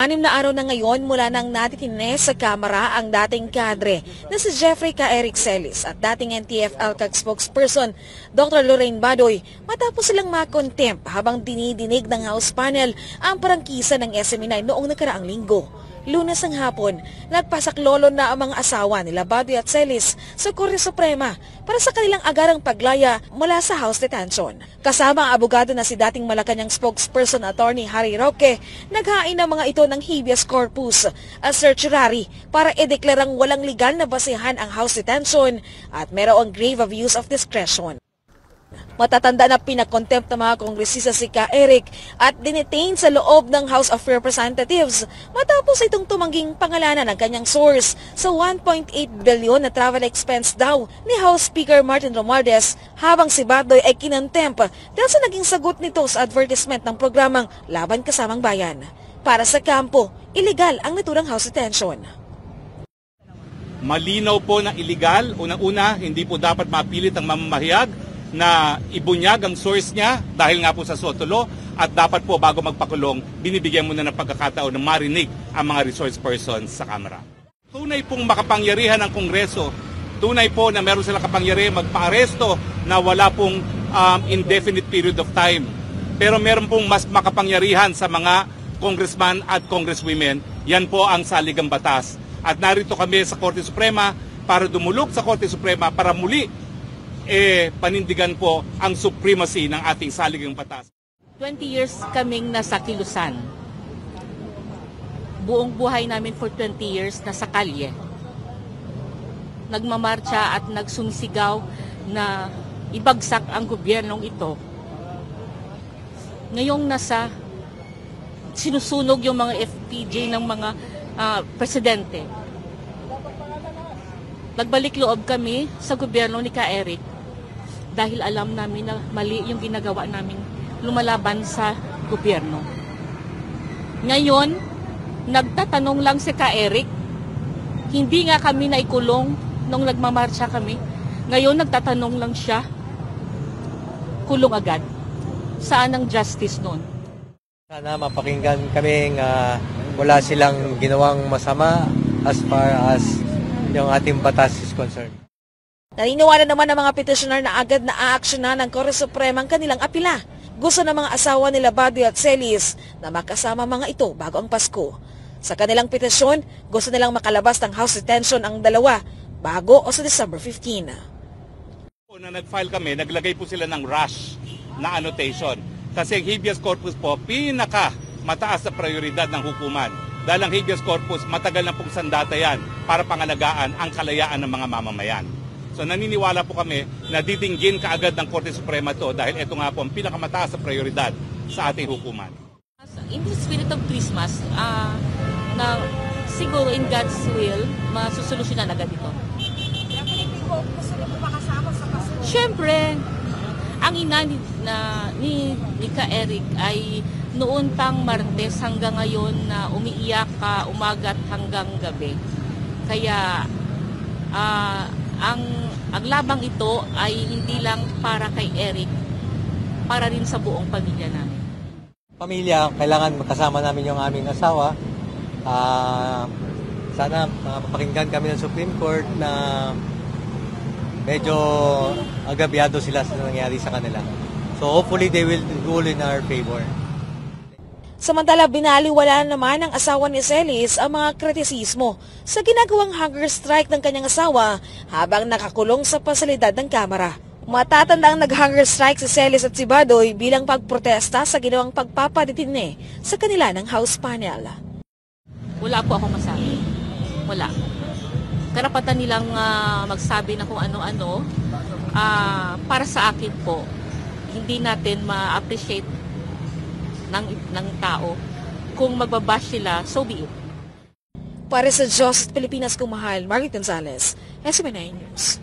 6 na araw na ngayon mula nang natitines sa Kamara ang dating kadre na si Jeffrey K. Eric Celis at dating NTF-ELCAC spokesperson Dr. Lorraine Badoy matapos silang makontempt habang dinidinig ng House panel ang prangkisa ng SMNI noong nakaraang linggo. Lunes ng hapon, nagpasaklolo na ang mga asawa nila Badoy at Celis sa Korte Suprema para sa kanilang agarang paglaya mula sa House detention. Kasama ang abogado na si dating Malacanang spokesperson Attorney Harry Roque, naghain ng mga ito ng habeas corpus at certiorari para ideklarang walang legal na basehan ang House detention at merong grave abuse of discretion. Matatanda na pinakontempt ng mga kongresista si K. Eric at dinetain sa loob ng House of Representatives matapos itong tumangging pangalanan ng kanyang source sa 1.8 billion na travel expense daw ni House Speaker Martin Romualdez habang si Badoy ay kinontempt dahil sa naging sagot nito sa advertisement ng programang Laban Kasamang Bayan. Para sa kampo, illegal ang naturang House detention. Malinaw po na illegal. Unang-una, hindi po dapat mapilit ang mamamahayag na ibunyag ang source niya dahil nga po sa SOTOLO at dapat po bago magpakulong, binibigyan muna ng pagkakataon na marinig ang mga resource persons sa Kamara. Tunay pong makapangyarihan ng Kongreso, tunay po na meron silang kapangyarihan magpa-aresto na wala pong indefinite period of time. Pero meron pong mas makapangyarihan sa mga congressman at congresswomen, yan po ang saligang batas. At narito kami sa Korte Suprema para dumulog sa Korte Suprema para muli panindigan po ang supremacy ng ating saligang batas. 20 years kaming nasa kilusan. Buong buhay namin for 20 years nasa kalye. Nagmamarcha at nagsumisigaw na ibagsak ang gobyernong ito. Ngayong sinusunog yung mga FPJ ng mga presidente. Nagbalik loob kami sa gobyerno ni K. Eric dahil alam namin na mali yung ginagawa namin lumalaban sa gobyerno. Ngayon, nagtatanong lang si K. Eric, hindi nga kami naikulong nung nagmamarcha kami. Ngayon, nagtatanong lang siya, kulong agad. Saan ang justice nun? Sana mapakinggan kami wala silang ginawang masama as far as yung ating batas is concerned. Naniniwala naman ng mga petitioner na agad na aaksyonan ng Korte Suprema ang kanilang apila. Gusto ng mga asawa nila Badoy at Celis na makasama mga ito bago ang Pasko. Sa kanilang petisyon, gusto nilang makalabas ng House detention ang dalawa bago o sa December 15. Na nag-file kami, naglagay po sila ng rush na annotation. Kasi ang habeas corpus po, mataas na prioridad ng hukuman. Dahil ang habeas corpus, matagal na pong sandata yan para pangalagaan ang kalayaan ng mga mamamayan. So naniniwala po kami na didinggin kaagad ng Korte Suprema to dahil ito nga po ang pinakamataas na prioridad sa ating hukuman. In the spirit of Christmas, na siguro in God's will, masusolusyonan agad ito. Gusto niyo po makasama sa Pasko? Siyempre, ang ina ni K. Eric ay noon pang Martes hanggang ngayon na umiiyak umagat hanggang gabi. Kaya ang labang ito ay hindi lang para kay Eric, para rin sa buong pamilya namin. Pamilya, kailangan makasama namin yung aming asawa. Sana mapakinggan kami ng Supreme Court na medyo agabyado sila sa nangyari sa kanila. So hopefully they will rule in our favor. Samantala, binaliwala naman ng asawa ni Celis ang mga kritisismo sa ginagawang hunger strike ng kanyang asawa habang nakakulong sa pasilidad ng Kamara. Matatanda ang nag-hunger strike si Celis at si Badoy bilang pagprotesta sa ginawang pagpapadetine sa kanila ng House panel. Wala po akong masabi. Wala. Karapatan nilang magsabi na kung ano-ano. Para sa akin po, hindi natin ma-appreciate ng tao. Kung magbabash sila, so be it. Para sa Diyos at Pilipinas kong mahal, Margaret Gonzalez, SMNI News.